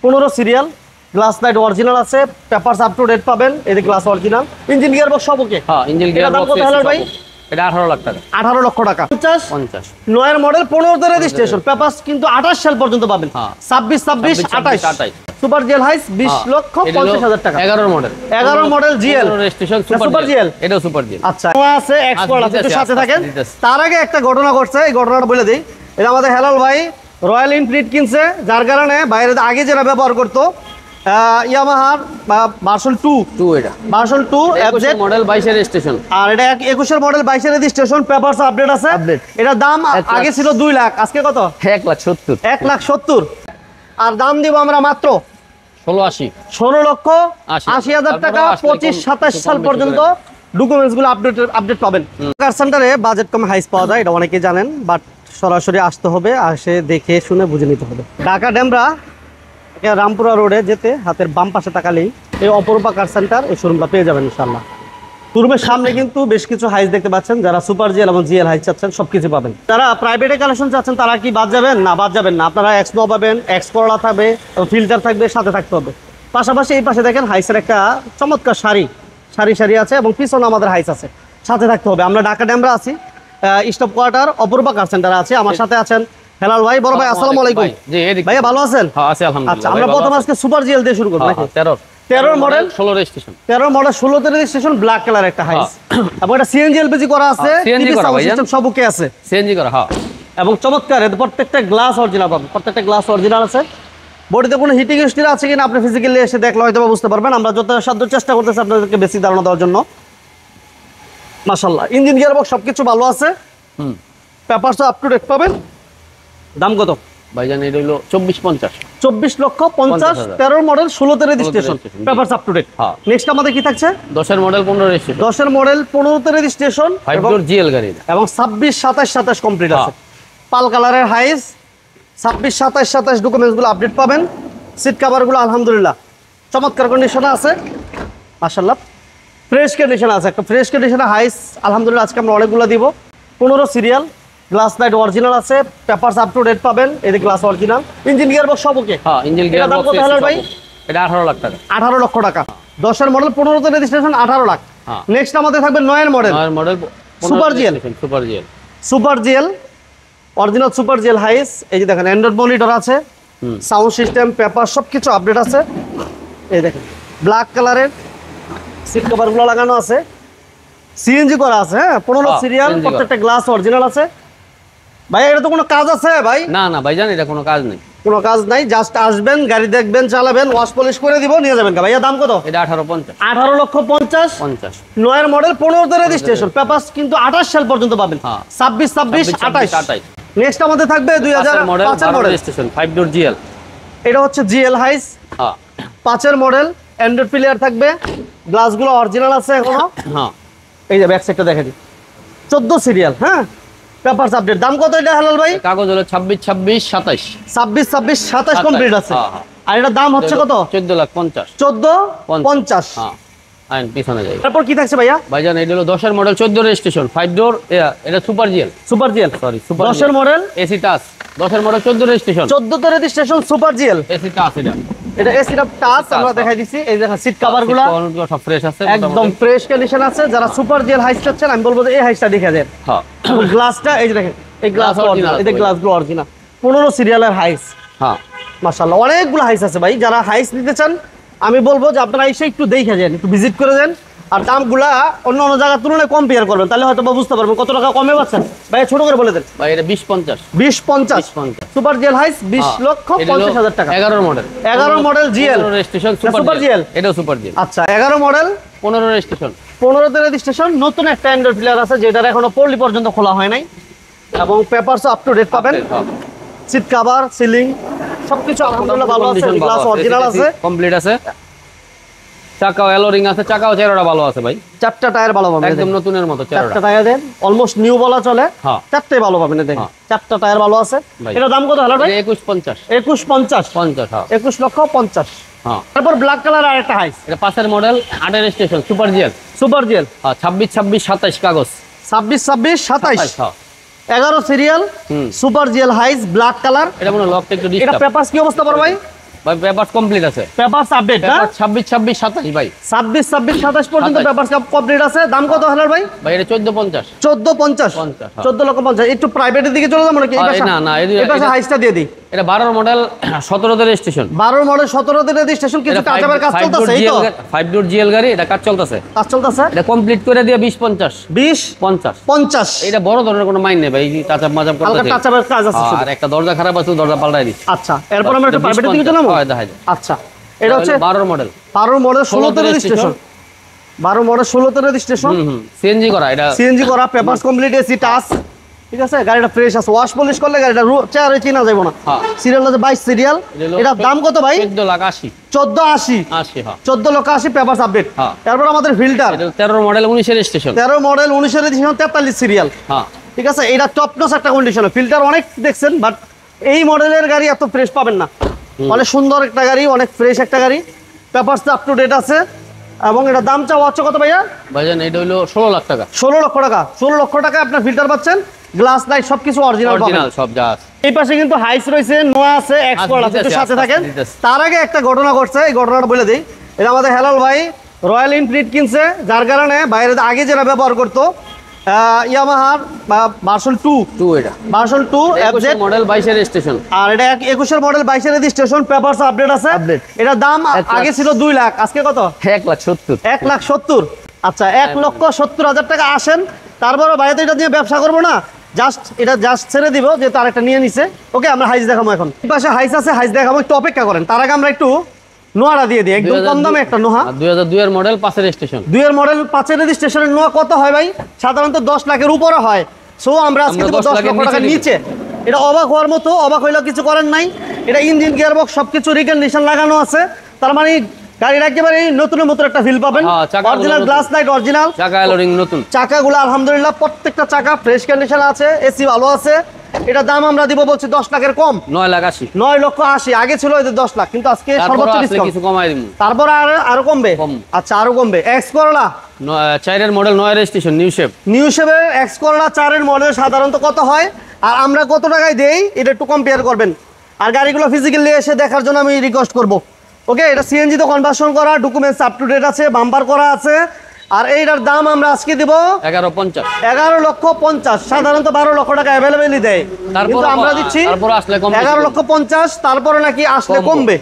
15 serial, glass light original আছে, papers up to date পাবেন। এই যে glass original, engine gear box সব ওকে। হ্যাঁ, ইঞ্জিন গিয়ার বক্স কত হলো ভাই? এটা 18 লাখ টাকা। 18 লক্ষ টাকা। 50 নয়ের মডেল, 15 তে রেজিস্ট্রেশন, পেপারস কিন্তু 28 সাল পর্যন্ত পাবেন। 26 26 28 সুপার জিএল হাইস 20 লক্ষ 50 হাজার টাকা। 11 model, 11 model GL registration super GL, এটাও সুপার জিএল। আচ্ছা আছে এক্সপোর্ট আছে, একটু সাথে থাকেন। তার আগে একটা ঘটনা ঘটছে, এই ঘটনাটা বলে দেই। এটা আমাদের হেলাল ভাই রয়্যাল এনফিল্ড কিনছে, যার কারণে বাইরে আগে যেটা ব্যবহার করতো ইয়ামাহার ভার্সন 2 এটা ভার্সন 2 এফজেড মডেল 22 এর রেজিস্ট্রেশন, আর এটা 21 এর মডেল 22 এর রেজিস্ট্রেশন, পেপারস আপডেট আছে। এটা দাম আগে ছিল 2 লাখ, আজকে কত? 1,70,000 1,70,000। আর দাম দিব আমরা মাত্র 16 লক্ষ 80 হাজার টাকা। 25-27 সাল পর্যন্ত ডকুমেন্টস গুলো আপডেট পাবেন। কার সেন্টারে বাজেট কম হাইস পাওয়া যায়, এটা অনেকেই জানেন, বাট সরাসরি আসতে হবে, আসে দেখে শুনে বুঝে নিতে হবে। ঢাকা ডেমরা রামপুরা রোডে যেতে হাতের বাম পাশে তাকালেই এই অপরূপা কার সেন্টার, এই শোরুমটা পেয়ে যাবেন ইনশাআল্লাহ। শোরুমের সামনে কিন্তু বেশ কিছু হাইস দেখতে পাচ্ছেন, যারা সুপার জিএল এবং জিএল হাইস চাচ্ছেন সবকিছু পাবেন। যারা প্রাইভেটে কালেকশন চাচ্ছেন তারা কি বাদ যাবেন? না, বাদ যাবেন না। আপনারা এক্সনো পাবেন, এক্স করলা থাকবে, ফিল্টার থাকবে, সাথে থাকতে হবে। পাশাপাশি এই পাশে দেখেন হাইসের একটা চমৎকার সারি আছে, এবং পিছনে আমাদের হাইস আছে, সাথে থাকতে হবে। আমরা ঢাকা ডেমরা আছি, স্টপ কোয়ার্টার অপরূপা কার সেন্টারে আছে। আমার সাথে আছেন হেলাল ভাই। বড় ভাই আসসালামু আলাইকুম। জি ভাইয়া ভালো আছেন? হ্যাঁ আছি আলহামদুলিল্লাহ। আচ্ছা, আমরা প্রথম আজকে সুপার জিএল দিয়ে শুরু করব নাকি? 13 মডেল 16 রেজিস্ট্রেশন, 13 মডেল 16 তে রেজিস্ট্রেশন, ব্ল্যাক কালার একটা হাইস, এবং এটা সিএনজি এলপিজি করা আছে, সিএনজি করা ভাই, সিস্টেম সব ওকে আছে, সিএনজি করা। হ্যাঁ, এবং চমৎকার এর প্রত্যেকটা গ্লাস অরিজিনাল পাবেন, প্রত্যেকটা গ্লাস অরিজিনাল আছে। বডিতে কোনো হিটিং হিস্ট্রি আছে কিনা আপনি ফিজিক্যালি এসে দেখলে হয়তো বুঝতে পারবেন। আমরা যথাসাধ্য চেষ্টা করতেছি আপনাদেরকে বেশি ধারণা দেওয়ার জন্য। মাশাআল্লাহ, ইঞ্জিন গিয়ার বক্স সবকিছু ভালো আছে, পেপারস আপ টু ডেট পাবেন। দাম কত ভাইজান? এটা হলো 24,50 24 লক্ষ 50। 13 মডেল 16 তে registration, papers up to date. Next আমাদের কি থাকছে? 10 এর মডেল 15 রেজিস্ট্রেশন, 10 এর মডেল 15 তে রেজিস্ট্রেশন, 5 ডোর জিএল গাড়ি, এবং 26 27 কমপ্লিট আছে। পাল কালারের হাইস, 26 27 ডকুমেন্টস গুলো আপডেট পাবেন। সিট কভার গুলো আলহামদুলিল্লাহ চমৎকার কন্ডিশনে আছে, মাশাআল্লাহ ফ্রেশ কন্ডিশনে আছে, একটা ফ্রেশ কন্ডিশনে হাইস আলহামদুলিল্লাহ আজকে আমরা অনেকগুলো দিব। 15 সিরিয়াল, গ্লাস লাইট অরিজিনাল আছে, পেপারস আপ টু ডেট পাবেন। এই যে glass original, engine gear box সব ওকে। হ্যাঁ, ইঞ্জিন গিয়ার বক্স কত হলো ভাই? এটা 18 লাখ টাকা। 18 লক্ষ টাকা। 10 এর মডেল 15 তে রেজিস্ট্রেশন, 18 লাখ। নেক্সট আমাদের থাকবে 9 এর model, super GL, super GL original super GL হাইস। এই যে দেখেন অ্যান্ড্রয়েড মনিটর আছে, সাউন্ড সিস্টেম, পেপার সবকিছু আপডেট আছে। এই দেখেন ব্ল্যাক কালারের সিট কভার গুলো লাগানো আছে, সিএনজি করা আছে। হ্যাঁ, 15 সিরিয়াল, প্রত্যেকটা গ্লাস অরিজিনাল আছে। ভাই এটা তো কোনো কাজ আছে ভাই? না না ভাইজান, এটা কোনো কাজ নেই, কোনো কাজ নাই, জাস্ট আসবেন, গাড়ি দেখবেন, চালাবেন, ওয়াশ পলিশ করে দিব, নিয়ে যাবেন। ভাইয়া দাম কত? এটা 18,50 18 লক্ষ 50। 9 এর মডেল 15 তে রেজিস্ট্রেশন, পেপারস কিন্তু 28 সাল পর্যন্ত পাবেন। 26 26 28। নেক্সট আমাদের থাকবে 2005 এর মডেল রেজিস্ট্রেশন, 5 ডোর জিএল। এটা হচ্ছে জিএল হাইস, 5 এর মডেল, অ্যান্ড্রয়েড প্লেয়ার থাকবে, গ্লাসগুলো অরিজিনাল আছে এখনো। হ্যাঁ, এই যে ব্যাক সাইডটা দেখে দিই, 14 সিরিয়াল। হ্যাঁ, পেপারস আপডেট। দাম কত এটা হেলাল ভাই? কাগজ হলো 26 26 27, 26 26 27 কমপ্লিট আছে। আর এটার দাম হচ্ছে কত? 14 লাখ 50, 14 50। হ্যাঁ, আইন পিছনে যাই। তারপর কি থাকছে ভাইয়া? ভাইজান এটা হলো 10 এর মডেল 14 রেজিস্ট্রেশন, 5 ডোর, এটা super GL, super GL sorry super 10 এর মডেল, এসি টাচ, 10 এর মডেল 14 রেজিস্ট্রেশন, 14 তে registration, super GL, AC touch. এটা এসি টাচ আমরা দেখাই দিছি। এই দেখেন সিট কভারগুলো সব ফ্রেশ আছে, একদম ফ্রেশ কন্ডিশন আছে। যারা সুপার জিএল হাইস চাচ্ছেন আমি বলবো যে এই হাইসটা দেখে দেন। হ্যাঁ, গ্লাসটা এই যে দেখেন, এই গ্লাস অরিজিনাল, এই যে গ্লাসগুলো অরিজিনাল। 15 সিরিয়ালের হাইস। হ্যাঁ, মাশাআল্লাহ অনেকগুলো হাইস আছে ভাই। যারা হাইস নিতে চান আমি বলবো যে আপনারা এসে একটু দেখে যান, একটু ভিজিট করে যান, আর দামগুলা অন্য অন্য জায়গার তুলনায় কম্পেয়ার করবেন, তাহলে হয়তো বুঝতে পারবেন কত টাকা কমে পাচ্ছেন। ভাই ছোট করে বলে দেন। ভাই এটা 20 50, 20 50 সুপার জিএল হাইস 20 লক্ষ 50 হাজার টাকা। 11 model, 11 model GL registration, super GL, এটাও সুপার জিএল। আচ্ছা 11 মডেল 15 রেজিস্ট্রেশন, 15 তে রেজিস্ট্রেশন। নতুন একটা অ্যান্ড্রয়েড প্লেয়ার আছে যেটার এখনো পল্লী পর্যন্ত খোলা হয় নাই, এবং পেপারস আপ টু ডেট পাবেন। সিট কভার, সিলিং সবকিছু আলহামদুলিল্লাহ ভালো আছে, গ্লাস অরিজিনাল আছে, কমপ্লিট আছে। চাকাও এলোরিং আছে, চাকাও চেহারাটা ভালো আছে ভাই। 4টা টায়ার ভালো পাবেন, একদম নতুনের মতো চেহারাটা। 4টা টায়ার দেন, অলমোস্ট নিউ বলা চলে। 4টাই ভালো পাবেন, দেখেন 4টা টায়ার ভালো আছে। এটা দাম কত হলো ভাই? 21 50, 21 50 50। হ্যাঁ, 21 লক্ষ 50। হ্যাঁ, তারপর ব্ল্যাক কালার আর একটা হাইস, এটা 5 এর মডেল, 8 এর registration, super GL, super GL. হ্যাঁ, 26 26 27 কাগজ, 26 26 27। হ্যাঁ, 11 serial, super GL হাইস, black colour. এটা মনে লকটা একটু এটা ডিস্টার্ব। পেপারস কি অবস্থা বড় ভাই? ভাই পেপারস কমপ্লিট আছে, পেপারস আপডেট না? 26 26 27 ভাই, 26 26 27 পর্যন্ত 27 পেপারস কমপ্লিট আছে। দাম কত হেলাল ভাই? ভাই এটা 1450 1450 হ্যাঁ। 14,50,000। একটু প্রাইভেটের দিকে চলে যাবো নাকি? এই পাশে না না এই পাশে হাইসটা দিয়ে দিই। এটা 12 মডেল 17 তে রেজিস্ট্রেশন, 12 মডেল 17 তে রেজিস্ট্রেশন, কিছু কাজের কাজ চলতেছে এই তো? 5 ডোর জিএল গাড়ি, এটা কাজ চলতেছে, কাজ চলতেছে। এটা কমপ্লিট করে দিয়ে 20 50 20 50 50 এটা বড় ধরনের কোনো মাইন নেই ভাই, টাচ আপ মাজাপ হালকা করতেছে। টাচাবের কাজ আছে শুধু। আর একটা দরজা খারাপ আছে, দরজা পাল্টাই দিই। আচ্ছা, এরপর আমরা একটু প্রাইভেটের দিকে চলে যাবো। হয় দেখা যায়। আচ্ছা, এটা হচ্ছে 12 মডেল 12 মডেল 16 তে রেজিস্ট্রেশন, 12 মডেল 16 তে রেজিস্ট্রেশন, সিএনজি করা, এটা সিএনজি করা, পেপারস কমপ্লিট, এসি টাচ, ঠিক আছে। গাড়িটা ফ্রেশ আছে, ওয়াশ পলিশ করলে গাড়িটা চেয়ারে চিনা যাবে না। হ্যাঁ। সিরিয়াল আছে 22 সিরিয়াল। এটার দাম কত ভাই? 14 লাখ 80 1480 80 হ্যাঁ। 14,80,000 পেপারস আপডেট। হ্যাঁ। তারপর আমাদের ফিল্টার এটা 13 মডেল 19 এর রেজিস্ট্রেশন, 13 মডেল 19 এর রেজিস্ট্রেশন, 43 সিরিয়াল। হ্যাঁ ঠিক আছে, এটা টপ নচ একটা কন্ডিশন। ফিল্টার অনেক দেখছেন, বাট এই মডেলের গাড়ি এত ফ্রেশ পাবেন না। অনেক সুন্দর একটা গাড়ি, অনেক ফ্রেশ একটা গাড়ি, পেপারস আপ টু ডেট আছে। এবং এটা দাম চাওয়া হচ্ছে কত ভাইয়া? ভাইজান এটা হলো 16 লাখ টাকা, 16 লক্ষ টাকা। 16 লক্ষ টাকায় আপনার ফিল্টার পাচ্ছেন, গ্লাস লাইট সবকিছু অরিজিনাল পাবেন। অরিজিনাল সব যা আছে। এই পাশে কিন্তু হাইস রয়েছে, নোয়া আছে, এক্সপোর্ট আছে, একটু সাথে থাকেন। তার আগে একটা ঘটনা ঘটছে, এই ঘটনাটা বলে দিই। এটা আমাদের হেলাল ভাই রয়্যাল এনফিল্ড কিনছে, যার কারণে বাইরে আগে যারা ব্যবহার করতো ইয়ামাহার ভার্সন 2 এটা ভার্সন 2 এফজেড মডেল 22 এর রেজিস্ট্রেশন, আর এটা 21 এর মডেল 22 এর রেজিস্ট্রেশন, পেপারস আপডেট আছে। এটা দাম আগে ছিল 2 লাখ, আজকে কত? 1,70,000 1,70,000। আচ্ছা, 1,70,000 টাকা আসেন। তারপরে বাইরে তো এটা দিয়ে ব্যবসা করবো না, এটা জাস্ট ছেড়ে দিব, যেহেতু আরেকটা নিয়ে নিছে। ওকে, আমরা হাইস দেখাবো এখন। এই পাশে হাইস আছে, হাইস দেখাবো, একটু অপেক্ষা করেন। তার আগে আমরা একটু নোয়াটা দিয়ে দিই, একদম কম দামে একটা নোহা। 2002 এর মডেল 5 এর রেজিস্ট্রেশন, 2 এর মডেল 5 এর রেজিস্ট্রেশনের নোয়া কত হয় ভাই? সাধারণত 10 লাখের উপরে হয়। সো আমরা আজকে দেব 10 লক্ষ টাকার নিচে। এটা অবাক হওয়ার মতো, অবাক হইলেও কিছু করার নাই। এটা ইঞ্জিন গিয়ারবক্স সবকিছু রিকন্ডিশন লাগানো আছে, তার মানে গাড়ির একেবারে নতুনের মতো একটা ফিল পাবেন। অরিজিনাল গ্লাস লাইট, অরিজিনাল চাকা অ্যালোরিং নতুন, চাকাগুলো আলহামদুলিল্লাহ প্রত্যেকটা চাকা ফ্রেশ কন্ডিশন আছে, এসি ভালো আছে। এটা দাম আমরা দিব বলছি 10 লাখের কম, 9,80,000 9,80,000। আগে ছিল এদের 10 লাখ, কিন্তু আজকে সর্বোচ্চ ডিসকাউন্ট, কিছু কমাই দিব। তারপর আরো কমবে। আচ্ছা, আরো কমবে। এক্স করলা 4 এর মডেল 9 এর রেজিস্ট্রেশন, নিউ শেপে এক্স করলা 4 এর মডেল সাধারণত কত হয় আর আমরা কত টাকায় দেই, এটা একটু কম্পেয়ার করবেন। আর গাড়িগুলো ফিজিক্যালি এসে দেখার জন্য আমি রিকোয়েস্ট করব। ওকে, এটা সিএনজি তো কনভার্সন করা, ডকুমেন্টস আপ টু ডেট আছে, বাম্পার করা আছে। আর এইটার দাম আমরা আজকে দিব 11,50,000। সাধারণত 12 লক্ষ টাকা অ্যাভেলেবেলই দেয়, কিন্তু আমরা দিচ্ছি 11,50,000। তারপরে নাকি আসলে কমবে।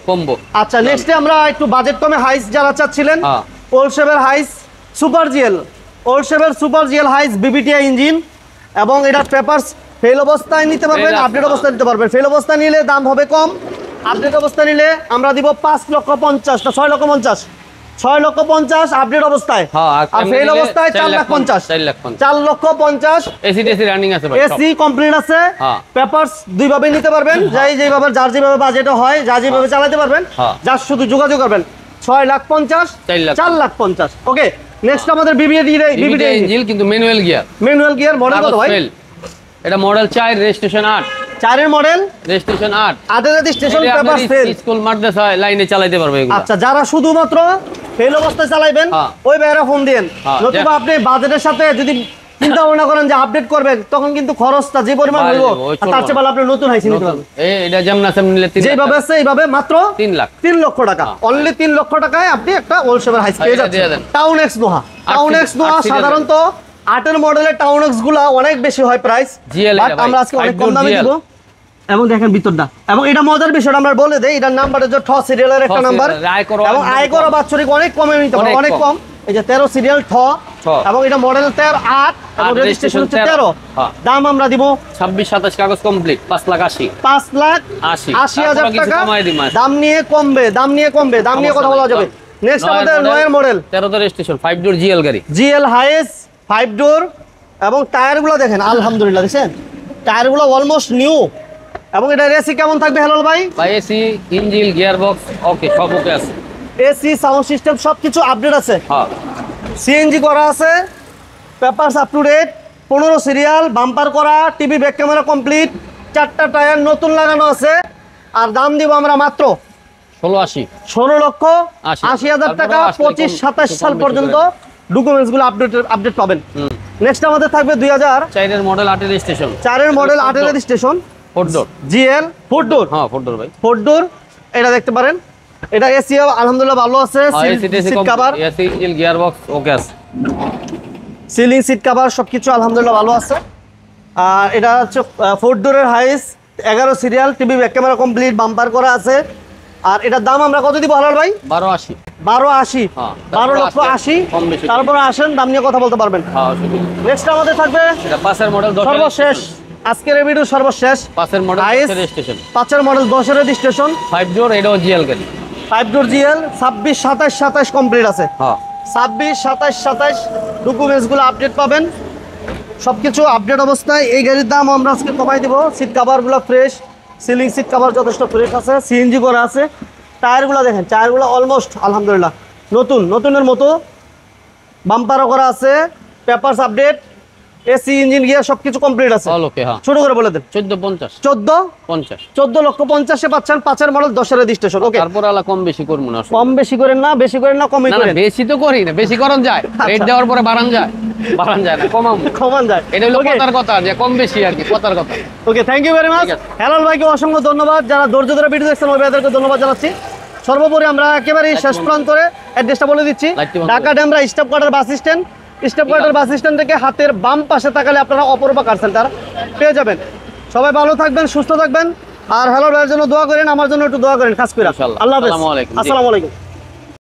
আচ্ছা, নেক্সটে আমরা একটু বাজেট কমে হাইস যারা চাচ্ছিলেন, ওল্ড শেপের হাইস সুপার জিএল, ওল্ড শেপের সুপার জিএল হাইস বিবিটিআই ইঞ্জিন, এবং এটার পেপারস ফেল অবস্থায় নিতে পারবেন, আপডেট অবস্থায় নিতে পারবেন। ফেল অবস্থায় নিলে দাম হবে কম, আপডেট অবস্থায় নিলে আমরা দিব 5,50,000 না 6,50,000, 6,50,000 আপডেট অবস্থায়। আর ফেল অবস্থায় 4,50,000, 4,50,000। এসি টেসি রানিং আছে ভাই, এসি কমপ্লিট আছে, পেপারস দুই ভাবে নিতে পারবেন, যেভাবে যার যেভাবে বাজেট হয়, যার যেভাবে চালাতে পারবেন, যার শুধু যোগাযোগ করবেন। 6,50,000, 4,50,000। ওকে, নেক্সট আমাদের বিবিটিআই ইঞ্জিন, কিন্তু ম্যানুয়াল গিয়ার মডেল কত ভাই? এটা মডেল 4 রেজিস্ট্রেশন 8, 4 এর মডেল রেজিস্ট্রেশন 8, 8 এর registration, papers fail. School Madras হয় লাইনে চালাতে পারবে এগুলো। আচ্ছা, যারা শুধুমাত্র ফেল অবস্থায় চালাবেন ওই বাইরে ফোন দেন, নতুবা আপনি বাজেটের সাথে যদি চিন্তা ভাবনা করেন যে আপডেট করবেন, তখন কিন্তু খরচটা যে পরিমাণ হইব, তার চেয়ে ভালো আপনি নতুন হাইস নিতে পারবেন। এটা যেমন আছে নিলে 3 যেভাবে আছে এইভাবে মাত্র 3 লক্ষ টাকা, অনলি 3 লক্ষ টাকায় আপনি একটা ওল্ড শেপের হাইস পেয়ে যাচ্ছেন। টাউন এক্স নোহা, সাধারণত 8 এর মডেলের টাউন এক্স গুলা অনেক বেশি হয় প্রাইস, বাট আমরা আজকে অনেক কম দামে দিব। এবং দেখেন ভিতরটা, এবং এটা মজার বিষয় আমরা বলে দেই, এটার নাম্বার হচ্ছে ঠ সিরিয়ালের একটা নাম্বার, এবং আয়কর বাৎসরিক অনেক কমে নিতে পারে, অনেক কম। এই যে 13 সিরিয়াল ঠ, এবং এটা মডেল 8 এবং রেজিস্ট্রেশন হচ্ছে 13। দাম আমরা দিব 26-27 কাগজ কমপ্লিট, 5,80,000, 5,80,000 টাকা। দাম নিয়ে কমবে, দাম নিয়ে কথা বলা যাবে। নেক্সট আমাদের 9 এর মডেল 13 রেজিস্ট্রেশন 5 ডোর জিএল গাড়ি, জিএল হাইস 5 ডোর, এবং টায়ারগুলো দেখেন আলহামদুলিল্লাহ, দেখেন টায়ারগুলো অলমোস্ট নিউ। এবং এটা এসি কেমন থাকবে হেলাল ভাই? এসি, ইঞ্জিন, গিয়ারবক্স ওকে, সব ওকে আছে। এসি, সাউন্ড সিস্টেম সবকিছু আপডেট আছে। সিএনজি করা আছে, papers up to date, 15 serial, bumper করা, টিভি ব্যাক ক্যামেরা কমপ্লিট, 4টা টায়ার নতুন লাগানো আছে। আর দাম দিব আমরা মাত্র 16,80,000 টাকা। 25-27 সাল পর্যন্ত ডকুমেন্টস গুলো আপডেট পাবেন। নেক্সট আমাদের থাকবে 2004 এর মডেল 8 এর রেজিস্ট্রেশন, 4 এর মডেল 8 এর রেজিস্ট্রেশন, 4 ডোর জিএল 4 ডোর, হ্যাঁ 4 ডোর ভাই, 4 ডোর, এটা দেখতে পারেন, এটা এসি আলহামদুলিল্লাহ ভালো আছে, seat cover, AC engine gear box okay আছে, সিলিং সিট কভার সবকিছু আলহামদুলিল্লাহ ভালো আছে। আর এটা হচ্ছে 4 ডোরের হাইস, 11 serial, TV back camera complete, bumper করা আছে। আর এটার দাম আমরা কত দিব হালাল ভাই? 1280। 1280, হ্যাঁ, 12,80,000। কম বেশি। তারপরে আসেন দাম নিয়ে কথা বলতে পারবেন। হ্যাঁ, নেক্সট আমাদের থাকবে এটা 5 মডেল 10 সর্বশেষ, আজকের এই ভিডিও সর্বশেষ 5 মডেল হাইস, 10 রেজিস্ট্রেশন, 5 মডেল 10 রেজিস্ট্রেশন, 5 ডোর, এটাও জিএল গাড়ি। 5 ডোর জিএল, 26 27 27 কমপ্লিট আছে। হ্যাঁ, 26 27 27 ডকুমেন্টসগুলো আপডেট পাবেন, সবকিছু আপডেট অবস্থায়। এই গাড়ির দাম আমরা আজকে কমাই দিব। সিট কভারগুলো ফ্রেশ, সিলিং সিট কভার যথেষ্ট ফ্রেশ আছে, সিএনজি করা আছে। টায়ারগুলো দেখেন, টায়ারগুলো অলমোস্ট আলহামদুলিল্লাহ নতুনের মতো, বাম্পারও করা আছে, papers update, AC engine gear সবকিছু কমপ্লিট আছে। অল ওকে। হ্যাঁ, ছোট করে বলে দেন। 1450 14 14,50,000 পাচ্ছেন, 5 মডেল 10 রেজিস্ট্রেশন। ওকে, তারপর আলা কম বেশি করব না আসলে। কম বেশি করেন না, বেশি করেন না, কমই না না, করেন। বেশি তো করি না, বেশি করন যায়, রেট দেওয়ার পরে বাড়ান যায়, বাড়ান যায় না, কমাম। কমান যায়। এটা হলো Okay. কথার কথা, যে কম বেশি আর কি, কথার কথা। ওকে, থ্যাংক ইউ ভেরি মাচ। ঠিক আছে। হেলাল ভাইকে অসংখ্য ধন্যবাদ, যারা ধৈর্য ধরে ভিডিও দেখছেন ওই ভাইদেরকে ধন্যবাদ জানাচ্ছি। সর্বোপরি আমরা একেবারেই শেষ প্রান্তরে অ্যাড্রেসটা বলে দিচ্ছি। লাইটটি বন্ধ Dhaka Demra staff quarter bus stand, staff quarter bus stand থেকে হাতের বাম পাশে তাকালে আপনারা অপরূপা কার সেন্টার পেয়ে যাবেন। সবাই ভালো থাকবেন, সুস্থ থাকবেন, আর হেলাল ভাইয়ের জন্য দোয়া করেন, আমার জন্য একটু দোয়া করেন খাস করে। ইনশাআল্লাহ। আল্লাহ হাফেজ, আসসালামু আলাইকুম। জি। আসসালামু আলাইকুম।